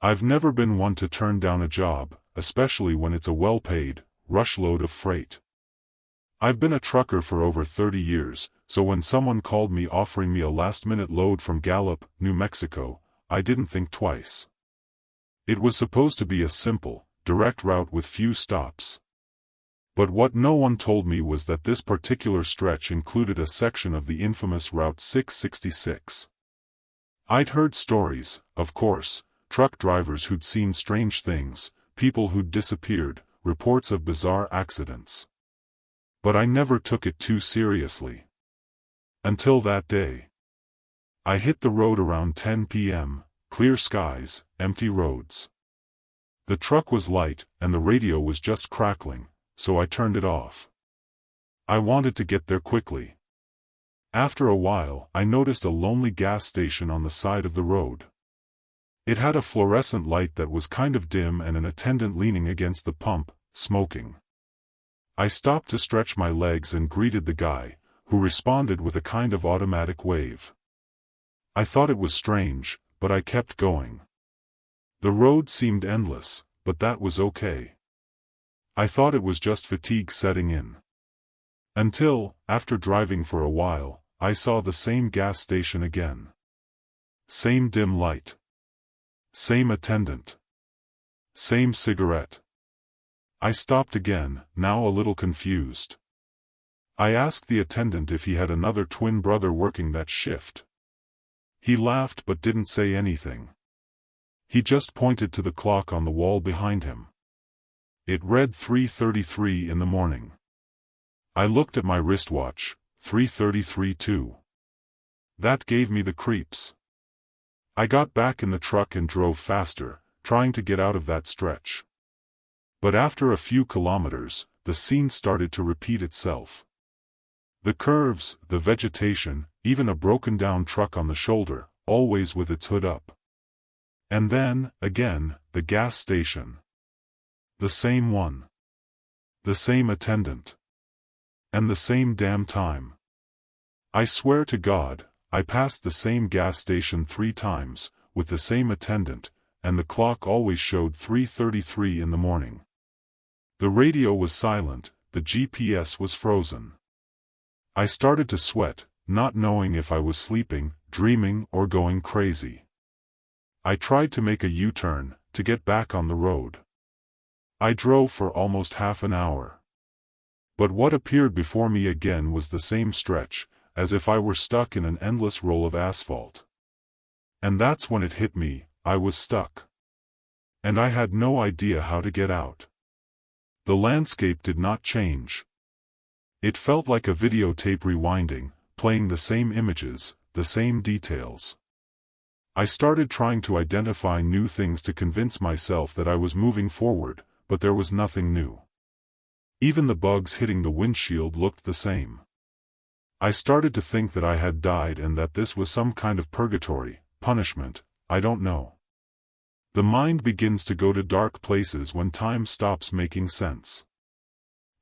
I've never been one to turn down a job, especially when it's a well-paid, rush load of freight. I've been a trucker for over 30 years, so when someone called me offering me a last-minute load from Gallup, New Mexico, I didn't think twice. It was supposed to be a simple, direct route with few stops. But what no one told me was that this particular stretch included a section of the infamous Route 666. I'd heard stories, of course, truck drivers who'd seen strange things, people who'd disappeared, reports of bizarre accidents. But I never took it too seriously. Until that day. I hit the road around 10 p.m., clear skies, empty roads. The truck was light, and the radio was just crackling, so I turned it off. I wanted to get there quickly. After a while, I noticed a lonely gas station on the side of the road. It had a fluorescent light that was kind of dim and an attendant leaning against the pump, smoking. I stopped to stretch my legs and greeted the guy, who responded with a kind of automatic wave. I thought it was strange, but I kept going. The road seemed endless, but that was okay. I thought it was just fatigue setting in. Until, after driving for a while, I saw the same gas station again. Same dim light. Same attendant. Same cigarette. I stopped again, now a little confused. I asked the attendant if he had another twin brother working that shift. He laughed but didn't say anything. He just pointed to the clock on the wall behind him. It read 3:33 in the morning. I looked at my wristwatch, 3:33 too. That gave me the creeps. I got back in the truck and drove faster, trying to get out of that stretch. But after a few kilometers, the scene started to repeat itself. The curves, the vegetation, even a broken-down truck on the shoulder, always with its hood up. And then, again, the gas station. The same one. The same attendant. And the same damn time. I swear to God, I passed the same gas station 3 times, with the same attendant, and the clock always showed 3:33 in the morning. The radio was silent, the GPS was frozen. I started to sweat, not knowing if I was sleeping, dreaming, or going crazy. I tried to make a U-turn, to get back on the road. I drove for almost half an hour. But what appeared before me again was the same stretch, as if I were stuck in an endless roll of asphalt. And that's when it hit me, I was stuck. And I had no idea how to get out. The landscape did not change. It felt like a videotape rewinding, playing the same images, the same details. I started trying to identify new things to convince myself that I was moving forward, but there was nothing new. Even the bugs hitting the windshield looked the same. I started to think that I had died and that this was some kind of purgatory, punishment, I don't know. The mind begins to go to dark places when time stops making sense.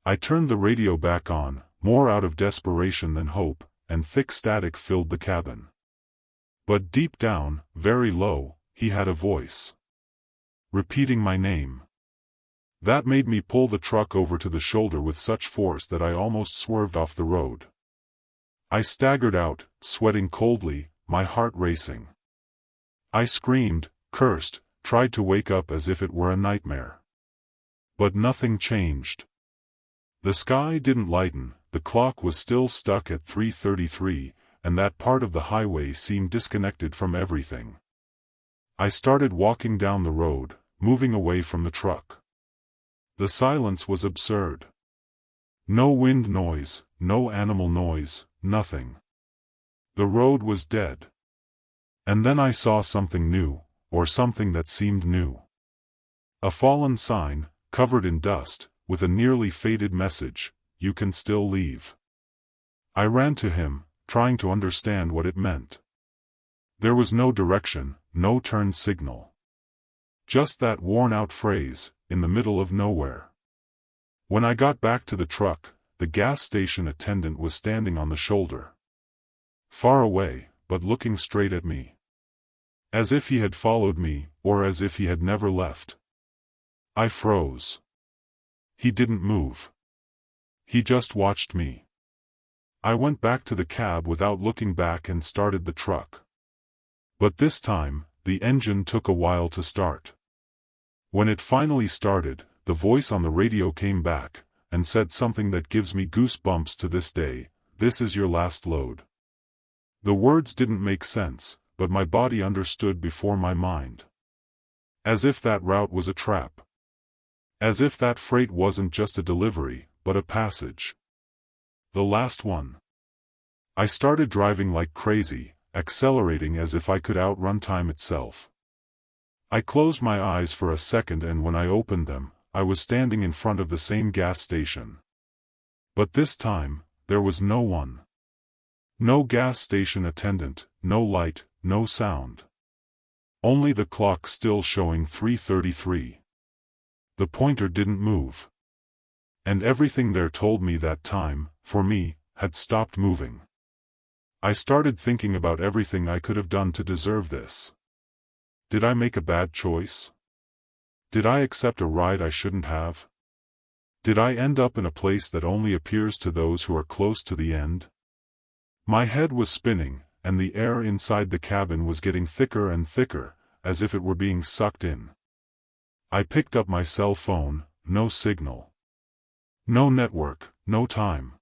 I turned the radio back on, more out of desperation than hope, and thick static filled the cabin. But deep down, very low, he had a voice. Repeating my name. That made me pull the truck over to the shoulder with such force that I almost swerved off the road. I staggered out, sweating coldly, my heart racing. I screamed, cursed, tried to wake up as if it were a nightmare. But nothing changed. The sky didn't lighten, the clock was still stuck at 3:33, and that part of the highway seemed disconnected from everything. I started walking down the road, moving away from the truck. The silence was absurd. No wind noise, no animal noise, nothing. The road was dead. And then I saw something new, or something that seemed new. A fallen sign, covered in dust, with a nearly faded message, "You can still leave." I ran to him, trying to understand what it meant. There was no direction, no turn signal. Just that worn-out phrase, in the middle of nowhere. When I got back to the truck, the gas station attendant was standing on the shoulder. Far away, but looking straight at me. As if he had followed me, or as if he had never left. I froze. He didn't move. He just watched me. I went back to the cab without looking back and started the truck. But this time, the engine took a while to start. When it finally started, the voice on the radio came back, and said something that gives me goosebumps to this day: "This is your last load." The words didn't make sense, but my body understood before my mind. As if that route was a trap. As if that freight wasn't just a delivery, but a passage. The last one. I started driving like crazy, accelerating as if I could outrun time itself. I closed my eyes for a second, and when I opened them, I was standing in front of the same gas station. But this time, there was no one. No gas station attendant, no light, no sound. Only the clock still showing 3:33. The pointer didn't move. And everything there told me that time, for me, had stopped moving. I started thinking about everything I could have done to deserve this. Did I make a bad choice? Did I accept a ride I shouldn't have? Did I end up in a place that only appears to those who are close to the end? My head was spinning, and the air inside the cabin was getting thicker and thicker, as if it were being sucked in. I picked up my cell phone. No signal. No network, no time.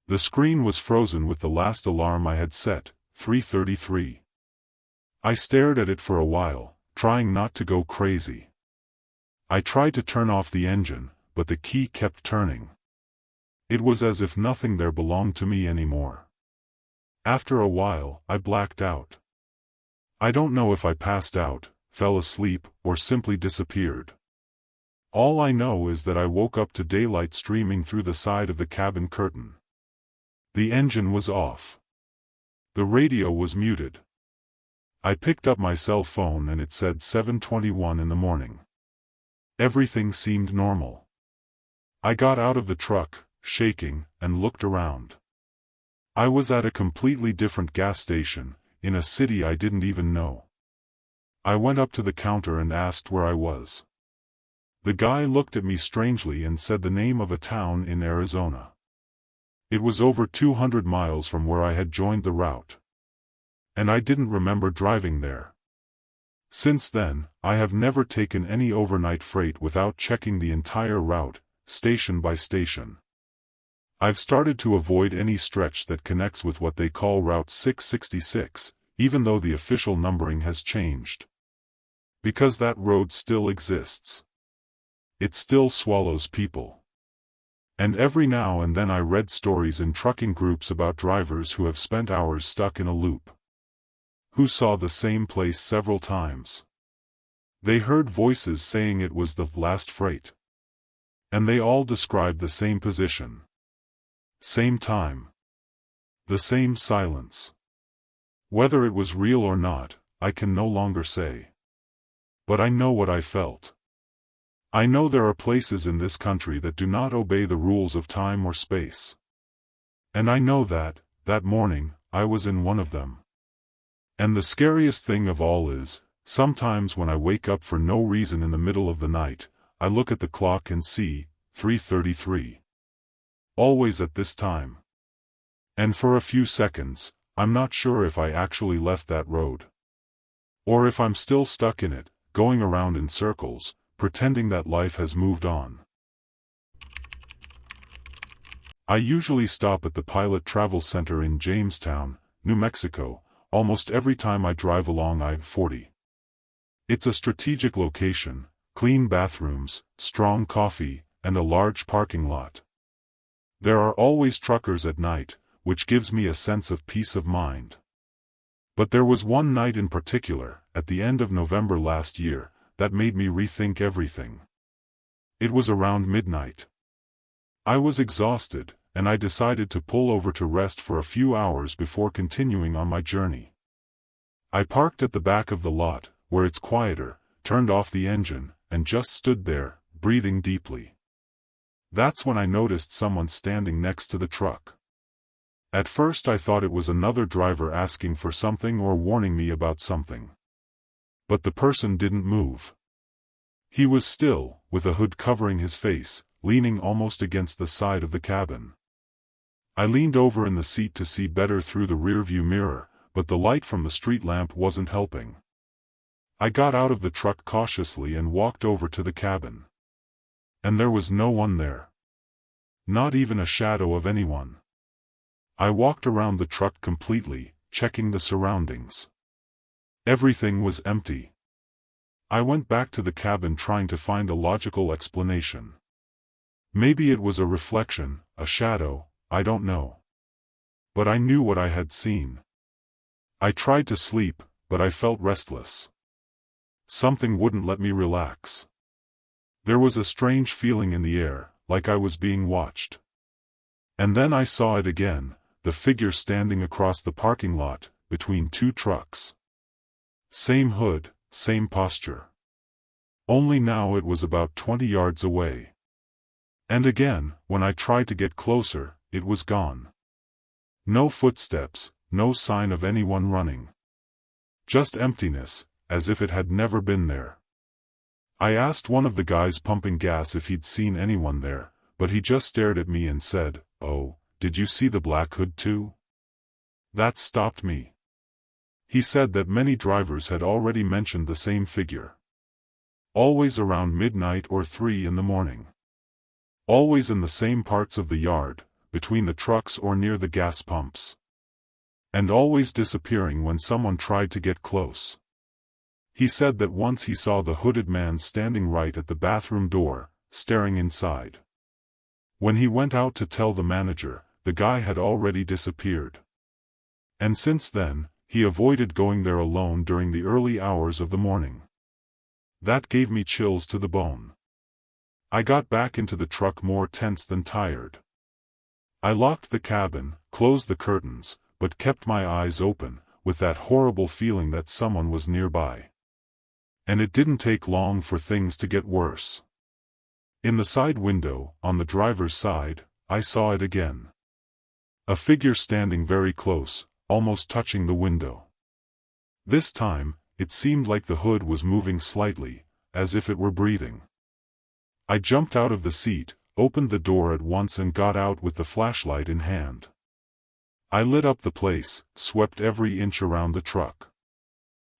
The screen was frozen with the last alarm I had set, 3:33. I stared at it for a while, trying not to go crazy. I tried to turn off the engine, but the key kept turning. It was as if nothing there belonged to me anymore. After a while, I blacked out. I don't know if I passed out, fell asleep, or simply disappeared. All I know is that I woke up to daylight streaming through the side of the cabin curtain. The engine was off. The radio was muted. I picked up my cell phone and it said 7:21 in the morning. Everything seemed normal. I got out of the truck, shaking, and looked around. I was at a completely different gas station, in a city I didn't even know. I went up to the counter and asked where I was. The guy looked at me strangely and said the name of a town in Arizona. It was over 200 miles from where I had joined the route. And I didn't remember driving there. Since then, I have never taken any overnight freight without checking the entire route, station by station. I've started to avoid any stretch that connects with what they call Route 666, even though the official numbering has changed. Because that road still exists. It still swallows people. And every now and then I read stories in trucking groups about drivers who have spent hours stuck in a loop. Who saw the same place several times. They heard voices saying it was the last freight. And they all described the same position. Same time. The same silence. Whether it was real or not, I can no longer say. But I know what I felt. I know there are places in this country that do not obey the rules of time or space. And I know that morning, I was in one of them. And the scariest thing of all is, sometimes when I wake up for no reason in the middle of the night, I look at the clock and see 3:33. Always at this time. And for a few seconds, I'm not sure if I actually left that road. Or if I'm still stuck in it, going around in circles, pretending that life has moved on. I usually stop at the Pilot Travel Center in Jamestown, New Mexico, almost every time I drive along I-40. It's a strategic location, clean bathrooms, strong coffee, and a large parking lot. There are always truckers at night, which gives me a sense of peace of mind. But there was one night in particular, at the end of November last year, that made me rethink everything. It was around midnight. I was exhausted, and I decided to pull over to rest for a few hours before continuing on my journey. I parked at the back of the lot, where it's quieter, turned off the engine, and just stood there, breathing deeply. That's when I noticed someone standing next to the truck. At first I thought it was another driver asking for something or warning me about something. But the person didn't move. He was still, with a hood covering his face, leaning almost against the side of the cabin. I leaned over in the seat to see better through the rearview mirror, but the light from the street lamp wasn't helping. I got out of the truck cautiously and walked over to the cabin. And there was no one there. Not even a shadow of anyone. I walked around the truck completely, checking the surroundings. Everything was empty. I went back to the cabin trying to find a logical explanation. Maybe it was a reflection, a shadow, I don't know. But I knew what I had seen. I tried to sleep, but I felt restless. Something wouldn't let me relax. There was a strange feeling in the air, like I was being watched. And then I saw it again, the figure standing across the parking lot, between two trucks. Same hood, same posture. Only now it was about 20 yards away. And again, when I tried to get closer, it was gone. No footsteps, no sign of anyone running. Just emptiness, as if it had never been there. I asked one of the guys pumping gas if he'd seen anyone there, but he just stared at me and said, "Oh, did you see the black hood too?" That stopped me. He said that many drivers had already mentioned the same figure. Always around midnight or 3 in the morning. Always in the same parts of the yard, between the trucks or near the gas pumps. And always disappearing when someone tried to get close. He said that once he saw the hooded man standing right at the bathroom door, staring inside. When he went out to tell the manager, the guy had already disappeared. And since then, he avoided going there alone during the early hours of the morning. That gave me chills to the bone. I got back into the truck more tense than tired. I locked the cabin, closed the curtains, but kept my eyes open, with that horrible feeling that someone was nearby. And it didn't take long for things to get worse. In the side window, on the driver's side, I saw it again. A figure standing very close, almost touching the window. This time, it seemed like the hood was moving slightly, as if it were breathing. I jumped out of the seat, opened the door at once and got out with the flashlight in hand. I lit up the place, swept every inch around the truck.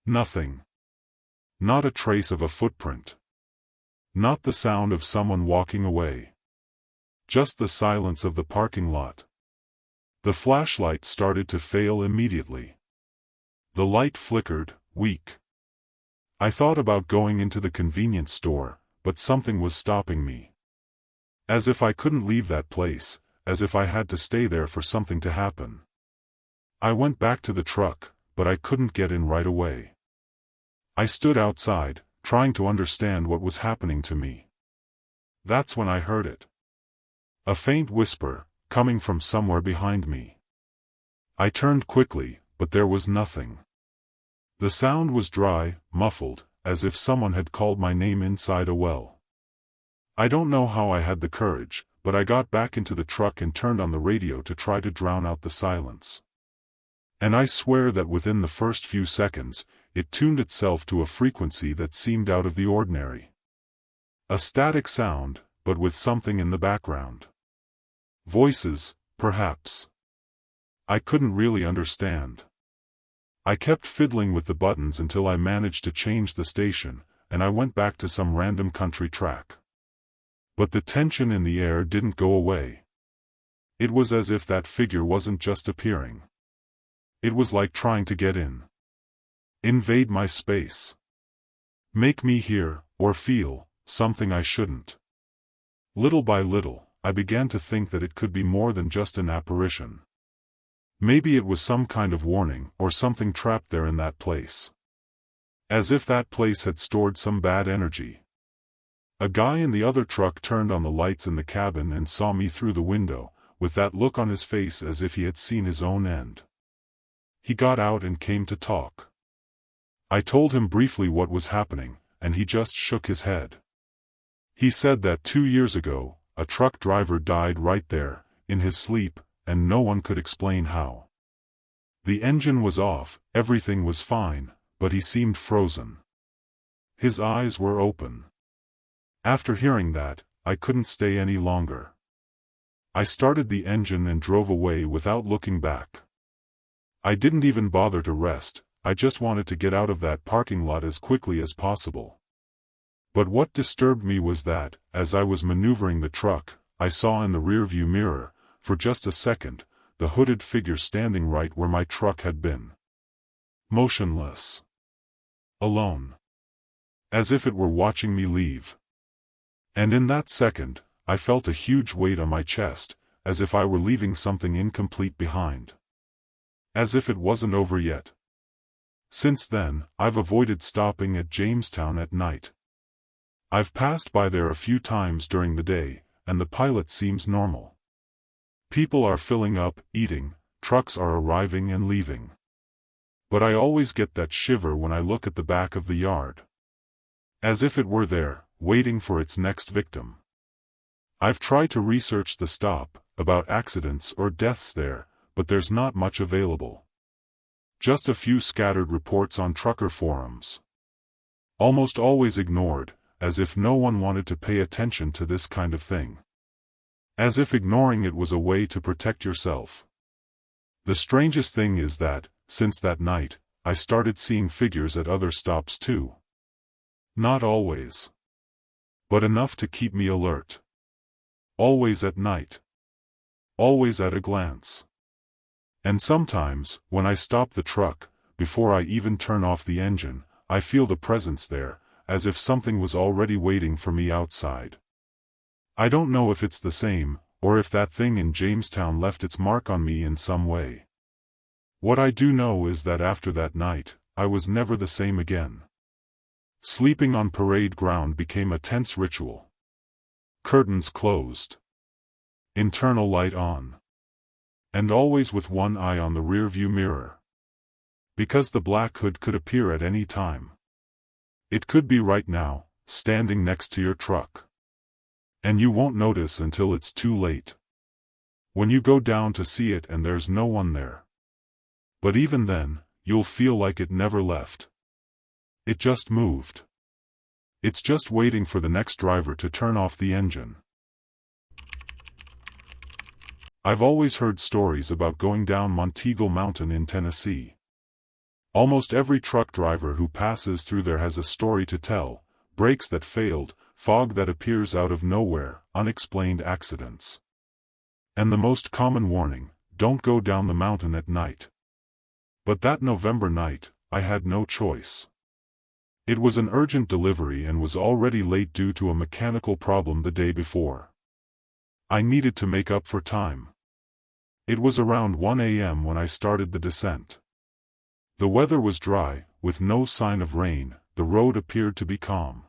Nothing. Not a trace of a footprint. Not the sound of someone walking away. Just the silence of the parking lot. The flashlight started to fail immediately. The light flickered, weak. I thought about going into the convenience store, but something was stopping me. As if I couldn't leave that place, as if I had to stay there for something to happen. I went back to the truck, but I couldn't get in right away. I stood outside, trying to understand what was happening to me. That's when I heard it. A faint whisper, coming from somewhere behind me. I turned quickly, but there was nothing. The sound was dry, muffled, as if someone had called my name inside a well. I don't know how I had the courage, but I got back into the truck and turned on the radio to try to drown out the silence. And I swear that within the first few seconds, it tuned itself to a frequency that seemed out of the ordinary. A static sound, but with something in the background. Voices, perhaps. I couldn't really understand. I kept fiddling with the buttons until I managed to change the station, and I went back to some random country track. But the tension in the air didn't go away. It was as if that figure wasn't just appearing. It was like trying to get in. Invade my space. Make me hear, or feel, something I shouldn't. Little by little, I began to think that it could be more than just an apparition. Maybe it was some kind of warning or something trapped there in that place. As if that place had stored some bad energy. A guy in the other truck turned on the lights in the cabin and saw me through the window, with that look on his face as if he had seen his own end. He got out and came to talk. I told him briefly what was happening, and he just shook his head. He said that 2 years ago, a truck driver died right there, in his sleep, and no one could explain how. The engine was off, everything was fine, but he seemed frozen. His eyes were open. After hearing that, I couldn't stay any longer. I started the engine and drove away without looking back. I didn't even bother to rest, I just wanted to get out of that parking lot as quickly as possible. But what disturbed me was that, as I was maneuvering the truck, I saw in the rearview mirror, for just a second, the hooded figure standing right where my truck had been. Motionless. Alone. As if it were watching me leave. And in that second, I felt a huge weight on my chest, as if I were leaving something incomplete behind. As if it wasn't over yet. Since then, I've avoided stopping at Jamestown at night. I've passed by there a few times during the day, and the pilot seems normal. People are filling up, eating, trucks are arriving and leaving. But I always get that shiver when I look at the back of the yard. As if it were there, waiting for its next victim. I've tried to research the stop, about accidents or deaths there, but there's not much available. Just a few scattered reports on trucker forums. Almost always ignored, as if no one wanted to pay attention to this kind of thing. As if ignoring it was a way to protect yourself. The strangest thing is that, since that night, I started seeing figures at other stops too. Not always. But enough to keep me alert. Always at night. Always at a glance. And sometimes, when I stop the truck, before I even turn off the engine, I feel the presence there, as if something was already waiting for me outside. I don't know if it's the same, or if that thing in Jamestown left its mark on me in some way. What I do know is that after that night, I was never the same again. Sleeping on parade ground became a tense ritual. Curtains closed. Internal light on. And always with one eye on the rearview mirror. Because the black hood could appear at any time. It could be right now, standing next to your truck. And you won't notice until it's too late. When you go down to see it and there's no one there. But even then, you'll feel like it never left. It just moved. It's just waiting for the next driver to turn off the engine. I've always heard stories about going down Monteagle Mountain in Tennessee. Almost every truck driver who passes through there has a story to tell, brakes that failed, fog that appears out of nowhere, unexplained accidents. And the most common warning, don't go down the mountain at night. But that November night, I had no choice. It was an urgent delivery and was already late due to a mechanical problem the day before. I needed to make up for time. It was around 1 a.m. when I started the descent. The weather was dry, with no sign of rain, the road appeared to be calm.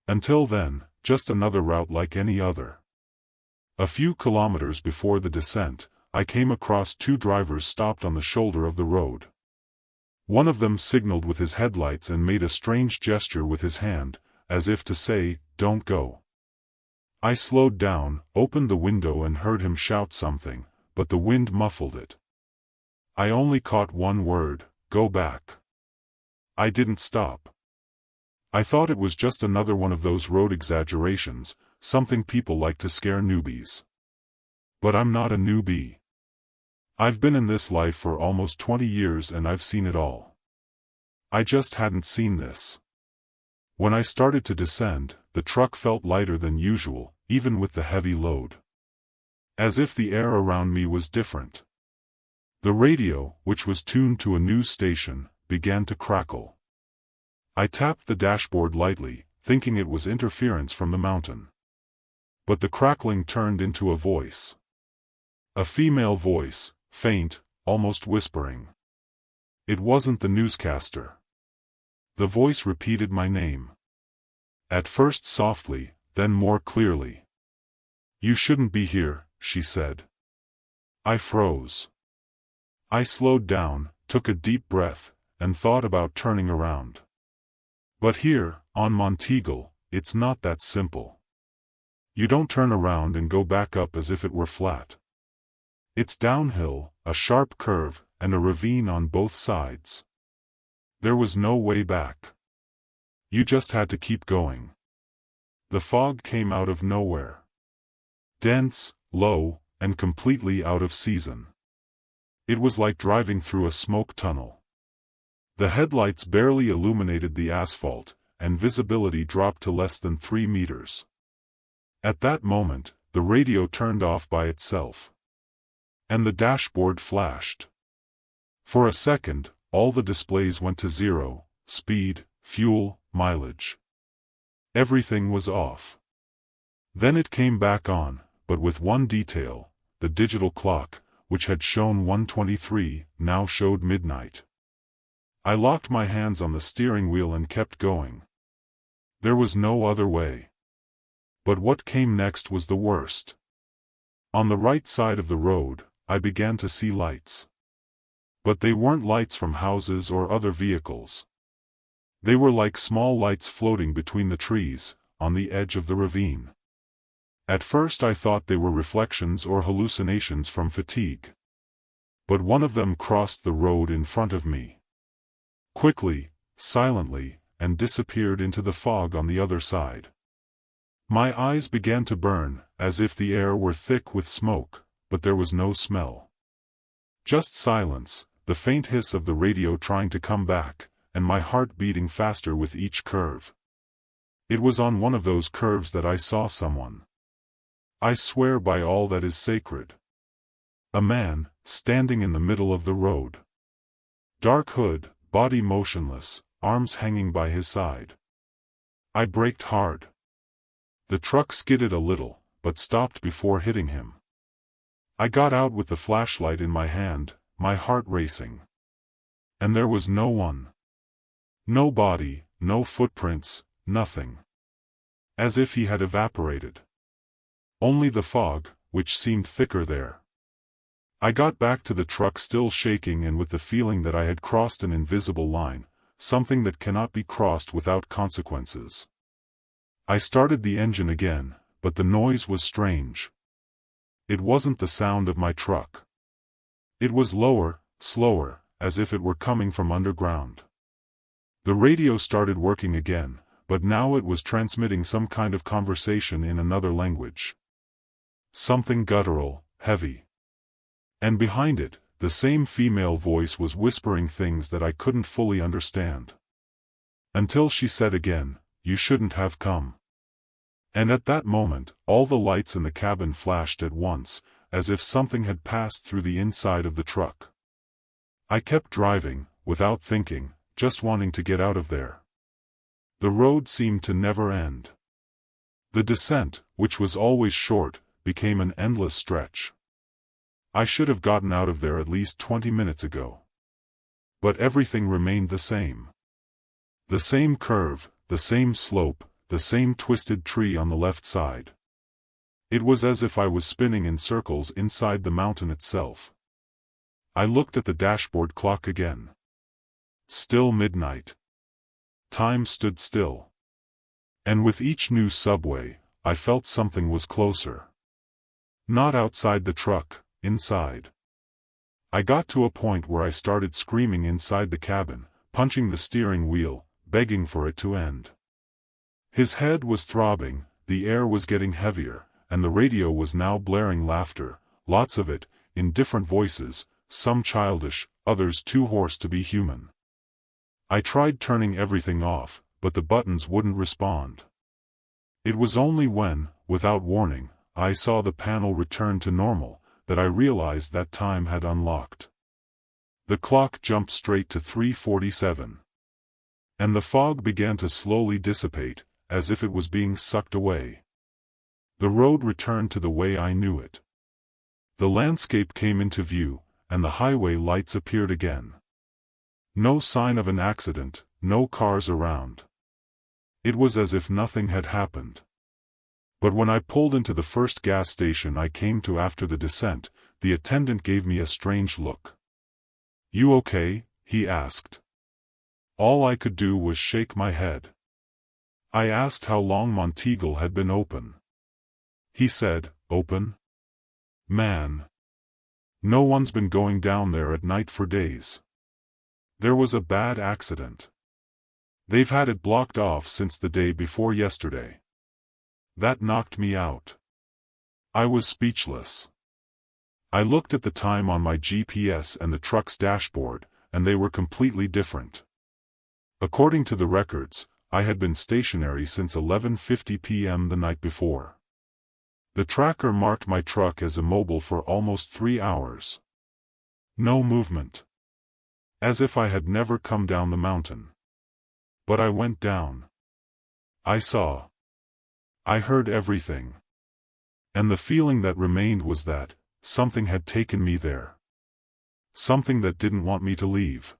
Until then, just another route like any other. A few kilometers before the descent, I came across two drivers stopped on the shoulder of the road. One of them signaled with his headlights and made a strange gesture with his hand, as if to say, "Don't go." I slowed down, opened the window and heard him shout something, but the wind muffled it. I only caught one word, "Go back." I didn't stop. I thought it was just another one of those road exaggerations, something people like to scare newbies. But I'm not a newbie. I've been in this life for almost 20 years and I've seen it all. I just hadn't seen this. When I started to descend, the truck felt lighter than usual, even with the heavy load. As if the air around me was different. The radio, which was tuned to a news station, began to crackle. I tapped the dashboard lightly, thinking it was interference from the mountain. But the crackling turned into a voice. A female voice, faint, almost whispering. It wasn't the newscaster. The voice repeated my name. At first softly, then more clearly. "You shouldn't be here," she said. I froze. I slowed down, took a deep breath, and thought about turning around. But here, on Monteagle, it's not that simple. You don't turn around and go back up as if it were flat. It's downhill, a sharp curve, and a ravine on both sides. There was no way back. You just had to keep going. The fog came out of nowhere. Dense, low, and completely out of season. It was like driving through a smoke tunnel. The headlights barely illuminated the asphalt, and visibility dropped to less than 3 meters. At that moment, the radio turned off by itself. And the dashboard flashed. For a second, all the displays went to zero: speed, fuel, mileage. Everything was off. Then it came back on, but with one detail: the digital clock, which had shown 1:23, now showed midnight. I locked my hands on the steering wheel and kept going. There was no other way. But what came next was the worst. On the right side of the road, I began to see lights. But they weren't lights from houses or other vehicles. They were like small lights floating between the trees, on the edge of the ravine. At first I thought they were reflections or hallucinations from fatigue. But one of them crossed the road in front of me. Quickly, silently, and disappeared into the fog on the other side. My eyes began to burn, as if the air were thick with smoke, but there was no smell. Just silence, the faint hiss of the radio trying to come back, and my heart beating faster with each curve. It was on one of those curves that I saw someone. I swear by all that is sacred. A man, standing in the middle of the road. Dark hood, body motionless, arms hanging by his side. I braked hard. The truck skidded a little, but stopped before hitting him. I got out with the flashlight in my hand, my heart racing. And there was no one. No body, no footprints, nothing. As if he had evaporated. Only the fog, which seemed thicker there. I got back to the truck still shaking and with the feeling that I had crossed an invisible line, something that cannot be crossed without consequences. I started the engine again, but the noise was strange. It wasn't the sound of my truck. It was lower, slower, as if it were coming from underground. The radio started working again, but now it was transmitting some kind of conversation in another language. Something guttural, heavy. And behind it, the same female voice was whispering things that I couldn't fully understand. Until she said again, "You shouldn't have come." And at that moment, all the lights in the cabin flashed at once, as if something had passed through the inside of the truck. I kept driving, without thinking, just wanting to get out of there. The road seemed to never end. The descent, which was always short, became an endless stretch. I should have gotten out of there at least 20 minutes ago. But everything remained the same. The same curve, the same slope, the same twisted tree on the left side. It was as if I was spinning in circles inside the mountain itself. I looked at the dashboard clock again. Still midnight. Time stood still. And with each new subway, I felt something was closer. Not outside the truck, inside. I got to a point where I started screaming inside the cabin, punching the steering wheel, begging for it to end. His head was throbbing, the air was getting heavier, and the radio was now blaring laughter, lots of it, in different voices, some childish, others too hoarse to be human. I tried turning everything off, but the buttons wouldn't respond. It was only when, without warning, I saw the panel return to normal, that I realized that time had unlocked. The clock jumped straight to 3:47. And the fog began to slowly dissipate, as if it was being sucked away. The road returned to the way I knew it. The landscape came into view, and the highway lights appeared again. No sign of an accident, no cars around. It was as if nothing had happened. But when I pulled into the first gas station I came to after the descent, the attendant gave me a strange look. "You okay?" he asked. All I could do was shake my head. I asked how long Monteagle had been open. He said, "Open? Man. No one's been going down there at night for days. There was a bad accident. They've had it blocked off since the day before yesterday. That knocked me out. I was speechless. I looked at the time on my GPS and the truck's dashboard, and they were completely different. According to the records, I had been stationary since 11:50 p.m. the night before. The tracker marked my truck as immobile for almost 3 hours. No movement. As if I had never come down the mountain. But I went down. I saw. I heard everything. And the feeling that remained was that something had taken me there. Something that didn't want me to leave.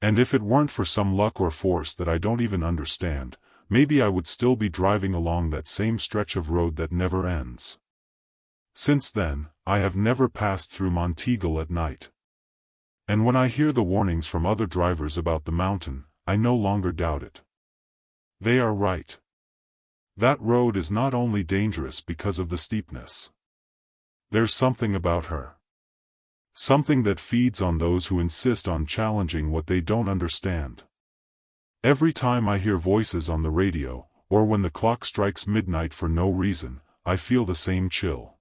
And if it weren't for some luck or force that I don't even understand, maybe I would still be driving along that same stretch of road that never ends. Since then, I have never passed through Monteagle at night. And when I hear the warnings from other drivers about the mountain, I no longer doubt it. They are right. That road is not only dangerous because of the steepness. There's something about her. Something that feeds on those who insist on challenging what they don't understand. Every time I hear voices on the radio, or when the clock strikes midnight for no reason, I feel the same chill.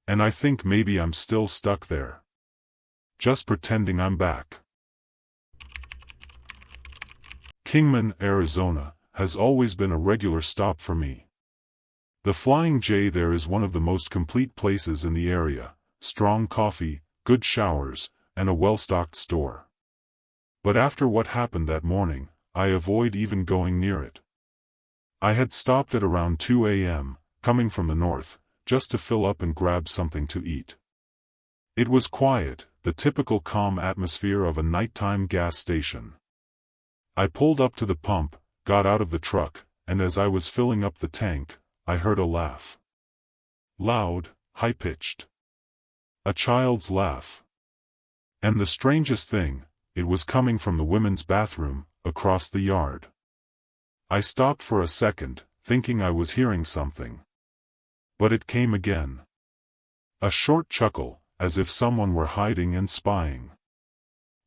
And I think maybe I'm still stuck there. Just pretending I'm back. Kingman, Arizona, has always been a regular stop for me. The Flying J there is one of the most complete places in the area, strong coffee, good showers, and a well-stocked store. But after what happened that morning, I avoid even going near it. I had stopped at around 2 a.m., coming from the north, just to fill up and grab something to eat. It was quiet, the typical calm atmosphere of a nighttime gas station. I pulled up to the pump, got out of the truck, and as I was filling up the tank, I heard a laugh. Loud, high-pitched. A child's laugh. And the strangest thing, it was coming from the women's bathroom, across the yard. I stopped for a second, thinking I was hearing something. But it came again. A short chuckle, as if someone were hiding and spying.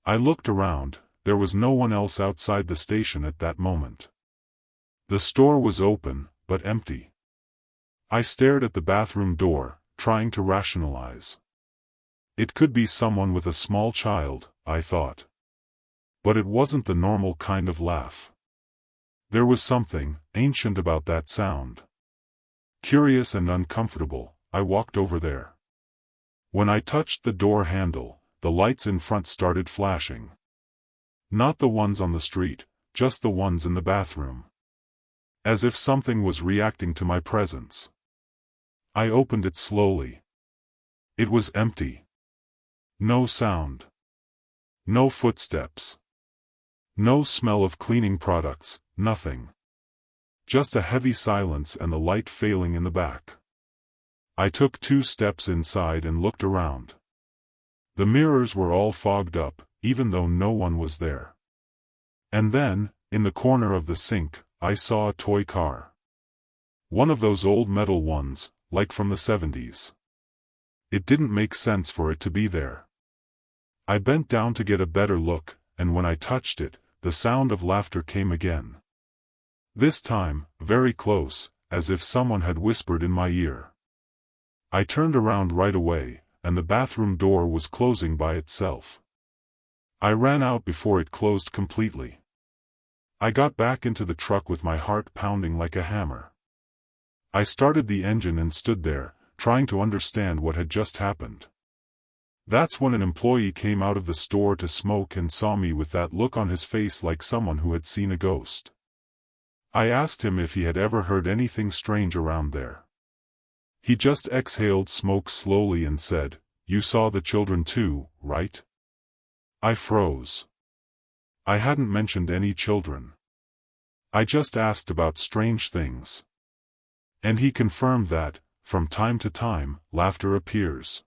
I looked around, there was no one else outside the station at that moment. The store was open, but empty. I stared at the bathroom door, trying to rationalize. It could be someone with a small child, I thought. But it wasn't the normal kind of laugh. There was something ancient about that sound. Curious and uncomfortable, I walked over there. When I touched the door handle, the lights in front started flashing. Not the ones on the street, just the ones in the bathroom. As if something was reacting to my presence. I opened it slowly. It was empty. No sound. No footsteps. No smell of cleaning products, nothing. Just a heavy silence and the light failing in the back. I took 2 steps inside and looked around. The mirrors were all fogged up, even though no one was there. And then, in the corner of the sink, I saw a toy car. One of those old metal ones, like from the 70s. It didn't make sense for it to be there. I bent down to get a better look, and when I touched it, the sound of laughter came again. This time, very close, as if someone had whispered in my ear. I turned around right away, and the bathroom door was closing by itself. I ran out before it closed completely. I got back into the truck with my heart pounding like a hammer. I started the engine and stood there, trying to understand what had just happened. That's when an employee came out of the store to smoke and saw me with that look on his face like someone who had seen a ghost. I asked him if he had ever heard anything strange around there. He just exhaled smoke slowly and said, "You saw the children too, right?" I froze. I hadn't mentioned any children. I just asked about strange things. And he confirmed that, from time to time, laughter appears.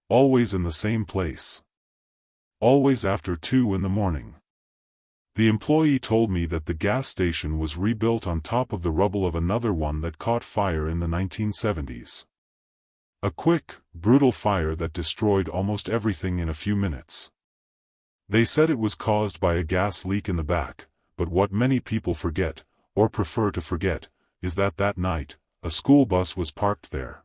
Always in the same place. Always after 2 in the morning. The employee told me that the gas station was rebuilt on top of the rubble of another one that caught fire in the 1970s. A quick, brutal fire that destroyed almost everything in a few minutes. They said it was caused by a gas leak in the back, but what many people forget, or prefer to forget, is that that night, a school bus was parked there.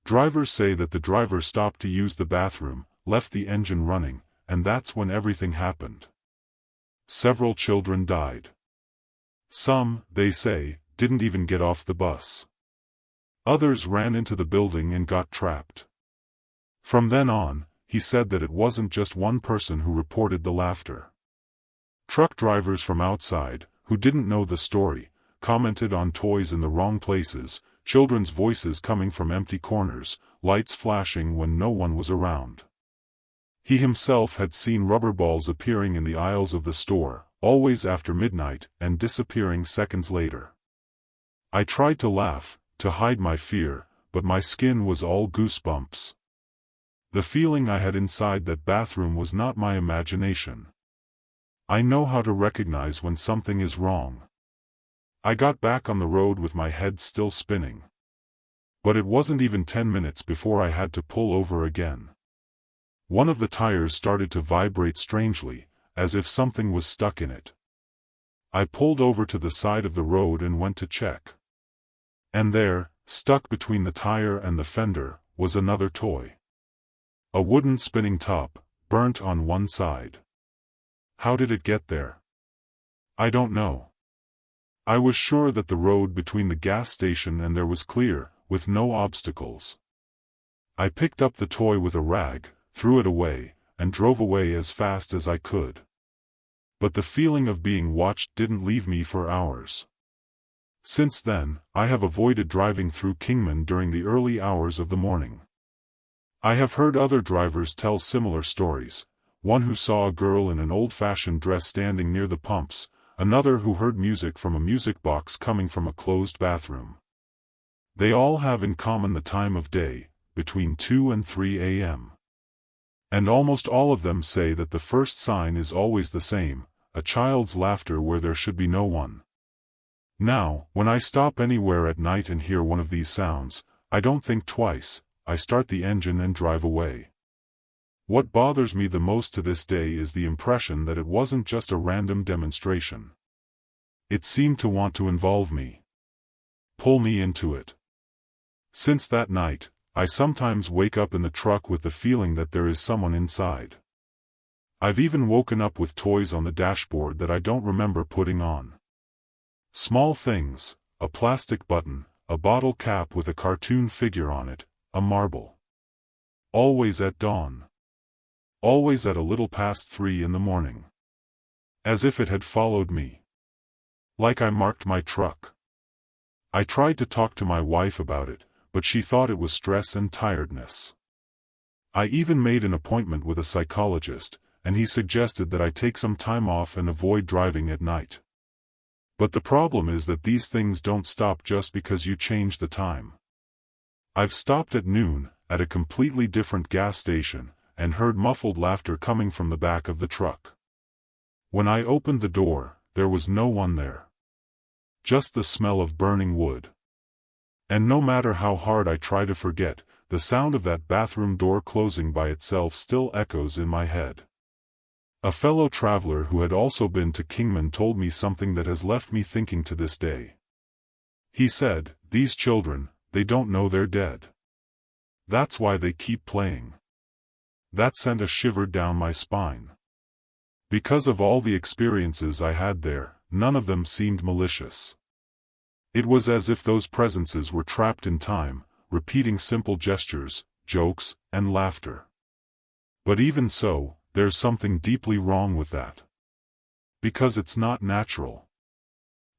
Drivers say that the driver stopped to use the bathroom, left the engine running, and that's when everything happened. Several children died. Some, they say, didn't even get off the bus. Others ran into the building and got trapped. From then on, he said that it wasn't just one person who reported the laughter. Truck drivers from outside, who didn't know the story, commented on toys in the wrong places, children's voices coming from empty corners, lights flashing when no one was around. He himself had seen rubber balls appearing in the aisles of the store, always after midnight, and disappearing seconds later. I tried to laugh, to hide my fear, but my skin was all goosebumps. The feeling I had inside that bathroom was not my imagination. I know how to recognize when something is wrong. I got back on the road with my head still spinning. But it wasn't even 10 minutes before I had to pull over again. One of the tires started to vibrate strangely, as if something was stuck in it. I pulled over to the side of the road and went to check. And there, stuck between the tire and the fender, was another toy. A wooden spinning top, burnt on one side. How did it get there? I don't know. I was sure that the road between the gas station and there was clear, with no obstacles. I picked up the toy with a rag, threw it away, and drove away as fast as I could. But the feeling of being watched didn't leave me for hours. Since then, I have avoided driving through Kingman during the early hours of the morning. I have heard other drivers tell similar stories, one who saw a girl in an old-fashioned dress standing near the pumps, another who heard music from a music box coming from a closed bathroom. They all have in common the time of day, between 2 and 3 a.m. And almost all of them say that the first sign is always the same, a child's laughter where there should be no one. Now, when I stop anywhere at night and hear one of these sounds, I don't think twice, I start the engine and drive away. What bothers me the most to this day is the impression that it wasn't just a random demonstration. It seemed to want to involve me. Pull me into it. Since that night, I sometimes wake up in the truck with the feeling that there is someone inside. I've even woken up with toys on the dashboard that I don't remember putting on. Small things, a plastic button, a bottle cap with a cartoon figure on it, a marble. Always at dawn. Always at a little past 3 in the morning. As if it had followed me. Like I marked my truck. I tried to talk to my wife about it, but she thought it was stress and tiredness. I even made an appointment with a psychologist, and he suggested that I take some time off and avoid driving at night. But the problem is that these things don't stop just because you change the time. I've stopped at noon, at a completely different gas station, and heard muffled laughter coming from the back of the truck. When I opened the door, there was no one there. Just the smell of burning wood. And no matter how hard I try to forget, the sound of that bathroom door closing by itself still echoes in my head. A fellow traveler who had also been to Kingman told me something that has left me thinking to this day. He said, "These children, they don't know they're dead. That's why they keep playing." That sent a shiver down my spine. Because of all the experiences I had there, none of them seemed malicious. It was as if those presences were trapped in time, repeating simple gestures, jokes, and laughter. But even so, there's something deeply wrong with that. Because it's not natural.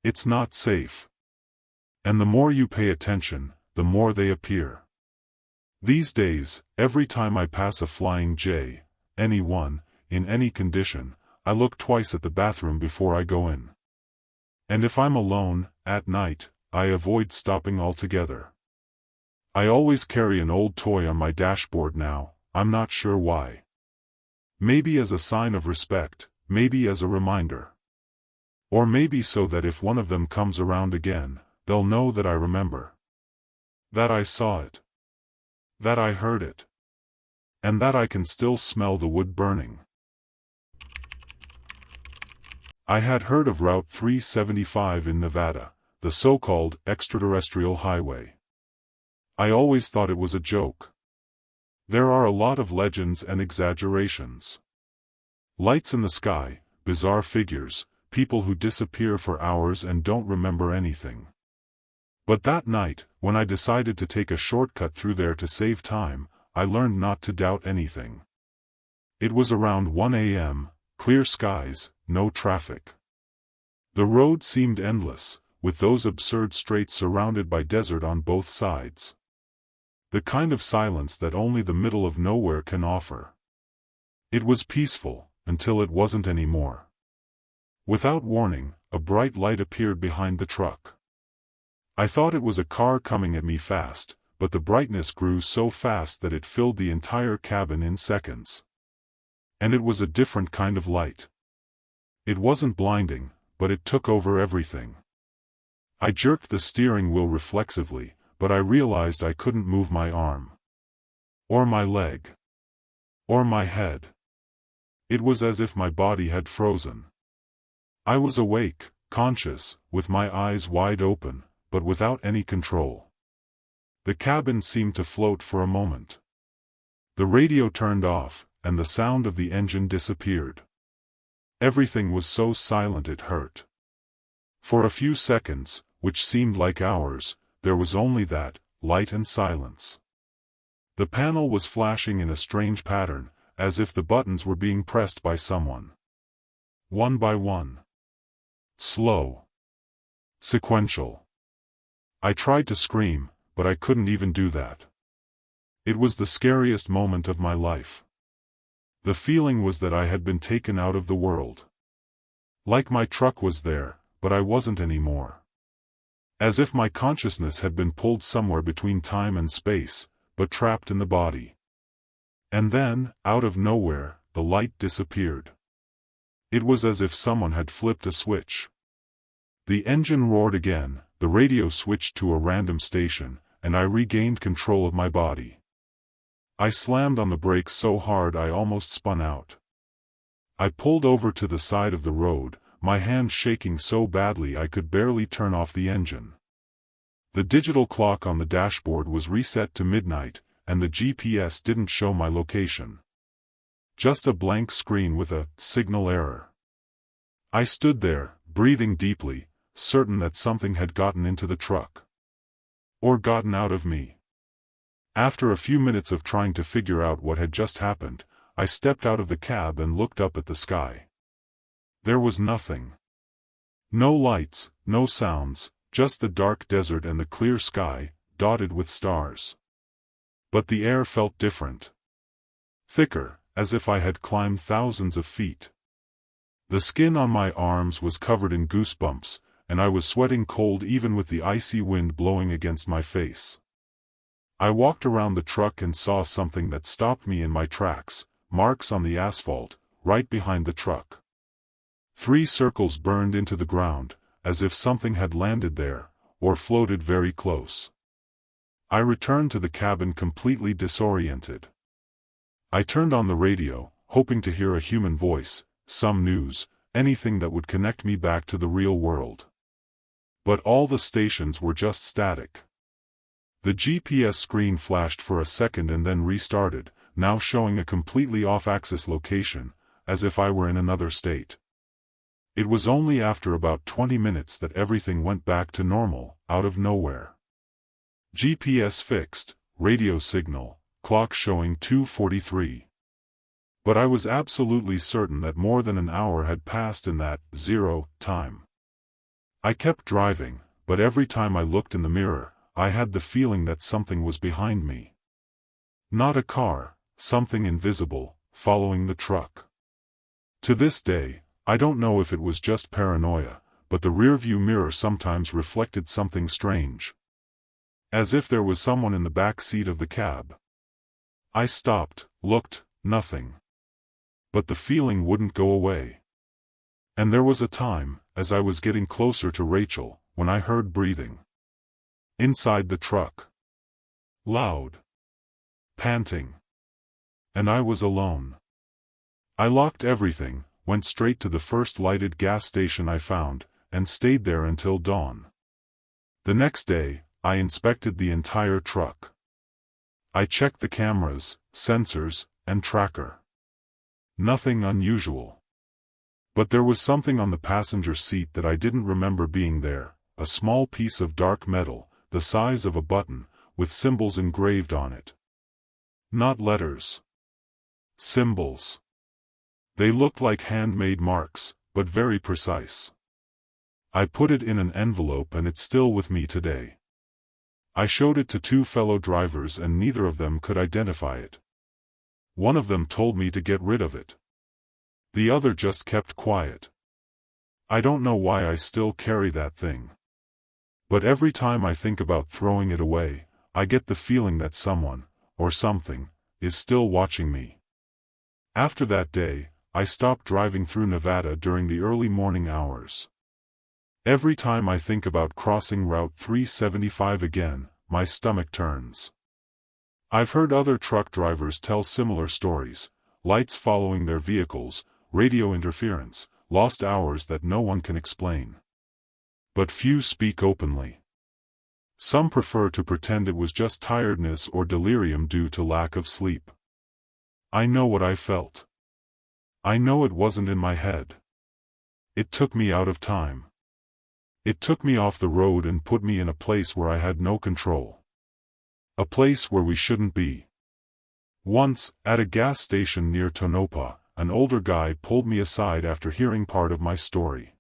It's not safe. And the more you pay attention, the more they appear. These days, every time I pass a flying J, any one, in any condition, I look twice at the bathroom before I go in. And if I'm alone, at night, I avoid stopping altogether. I always carry an old toy on my dashboard now, I'm not sure why. Maybe as a sign of respect, maybe as a reminder. Or maybe so that if one of them comes around again, they'll know that I remember. That I saw it. That I heard it. And that I can still smell the wood burning. I had heard of Route 375 in Nevada, the so-called extraterrestrial highway. I always thought it was a joke. There are a lot of legends and exaggerations. Lights in the sky, bizarre figures, people who disappear for hours and don't remember anything. But that night, when I decided to take a shortcut through there to save time, I learned not to doubt anything. It was around 1 a.m., clear skies, no traffic. The road seemed endless, with those absurd straights surrounded by desert on both sides. The kind of silence that only the middle of nowhere can offer. It was peaceful, until it wasn't anymore. Without warning, a bright light appeared behind the truck. I thought it was a car coming at me fast, but the brightness grew so fast that it filled the entire cabin in seconds. And it was a different kind of light. It wasn't blinding, but it took over everything. I jerked the steering wheel reflexively, but I realized I couldn't move my arm. Or my leg. Or my head. It was as if my body had frozen. I was awake, conscious, with my eyes wide open, but without any control. The cabin seemed to float for a moment. The radio turned off, and the sound of the engine disappeared. Everything was so silent it hurt. For a few seconds, which seemed like hours, there was only that, light and silence. The panel was flashing in a strange pattern, as if the buttons were being pressed by someone. One by one. Slow. Sequential. I tried to scream, but I couldn't even do that. It was the scariest moment of my life. The feeling was that I had been taken out of the world. Like my truck was there, but I wasn't anymore. As if my consciousness had been pulled somewhere between time and space, but trapped in the body. And then, out of nowhere, the light disappeared. It was as if someone had flipped a switch. The engine roared again, the radio switched to a random station, and I regained control of my body. I slammed on the brakes so hard I almost spun out. I pulled over to the side of the road, my hand shaking so badly I could barely turn off the engine. The digital clock on the dashboard was reset to midnight, and the GPS didn't show my location. Just a blank screen with a signal error. I stood there, breathing deeply, certain that something had gotten into the truck. Or gotten out of me. After a few minutes of trying to figure out what had just happened, I stepped out of the cab and looked up at the sky. There was nothing. No lights, no sounds, just the dark desert and the clear sky, dotted with stars. But the air felt different. Thicker, as if I had climbed thousands of feet. The skin on my arms was covered in goosebumps, and I was sweating cold even with the icy wind blowing against my face. I walked around the truck and saw something that stopped me in my tracks, marks on the asphalt, right behind the truck. 3 circles burned into the ground, as if something had landed there, or floated very close. I returned to the cabin completely disoriented. I turned on the radio, hoping to hear a human voice, some news, anything that would connect me back to the real world. But all the stations were just static. The GPS screen flashed for a second and then restarted, now showing a completely off-axis location, as if I were in another state. It was only after about 20 minutes that everything went back to normal, out of nowhere. GPS fixed, radio signal, clock showing 2:43. But I was absolutely certain that more than an hour had passed in that 0 time. I kept driving, but every time I looked in the mirror, I had the feeling that something was behind me. Not a car, something invisible, following the truck. To this day, I don't know if it was just paranoia, but the rearview mirror sometimes reflected something strange. As if there was someone in the back seat of the cab. I stopped, looked, nothing. But the feeling wouldn't go away. And there was a time, as I was getting closer to Rachel, when I heard breathing. Inside the truck. Loud. Panting. And I was alone. I locked everything, went straight to the first lighted gas station I found, and stayed there until dawn. The next day, I inspected the entire truck. I checked the cameras, sensors, and tracker. Nothing unusual. But there was something on the passenger seat that I didn't remember being there, a small piece of dark metal, the size of a button, with symbols engraved on it. Not letters. Symbols. They looked like handmade marks, but very precise. I put it in an envelope and it's still with me today. I showed it to 2 fellow drivers and neither of them could identify it. One of them told me to get rid of it. The other just kept quiet. I don't know why I still carry that thing. But every time I think about throwing it away, I get the feeling that someone, or something, is still watching me. After that day, I stopped driving through Nevada during the early morning hours. Every time I think about crossing Route 375 again, my stomach turns. I've heard other truck drivers tell similar stories, lights following their vehicles, radio interference, lost hours that no one can explain. But few speak openly. Some prefer to pretend it was just tiredness or delirium due to lack of sleep. I know what I felt. I know it wasn't in my head. It took me out of time. It took me off the road and put me in a place where I had no control. A place where we shouldn't be. Once, at a gas station near Tonopah, an older guy pulled me aside after hearing part of my story.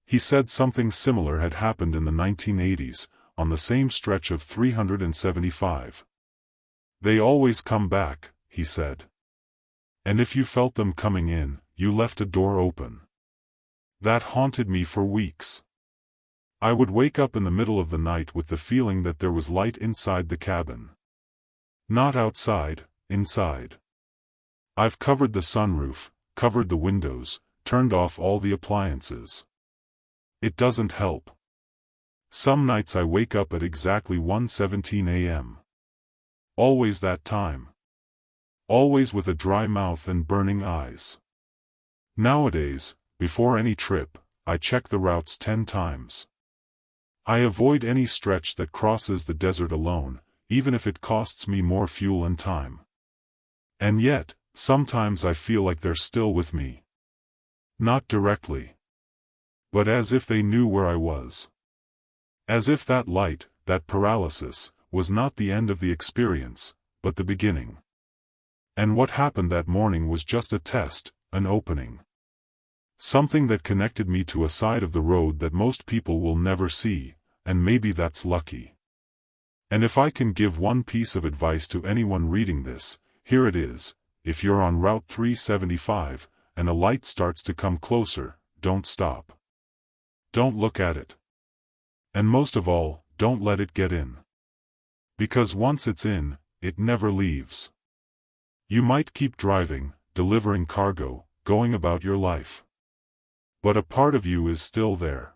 He said something similar had happened in the 1980s, on the same stretch of 375. They always come back, he said. And if you felt them coming in, you left a door open. That haunted me for weeks. I would wake up in the middle of the night with the feeling that there was light inside the cabin. Not outside, inside. I've covered the sunroof, covered the windows, turned off all the appliances. It doesn't help. Some nights I wake up at exactly 1:17 a.m. Always that time. Always with a dry mouth and burning eyes. Nowadays, before any trip, I check the routes 10 times. I avoid any stretch that crosses the desert alone, even if it costs me more fuel and time. And yet, sometimes I feel like they're still with me. Not directly. But as if they knew where I was. As if that light, that paralysis, was not the end of the experience, but the beginning. And what happened that morning was just a test, an opening. Something that connected me to a side of the road that most people will never see, and maybe that's lucky. And if I can give one piece of advice to anyone reading this, here it is: if you're on Route 375, and a light starts to come closer, don't stop. Don't look at it. And most of all, don't let it get in. Because once it's in, it never leaves. You might keep driving, delivering cargo, going about your life. But a part of you is still there.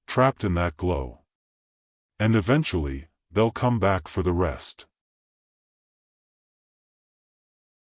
Trapped in that glow. And eventually, they'll come back for the rest.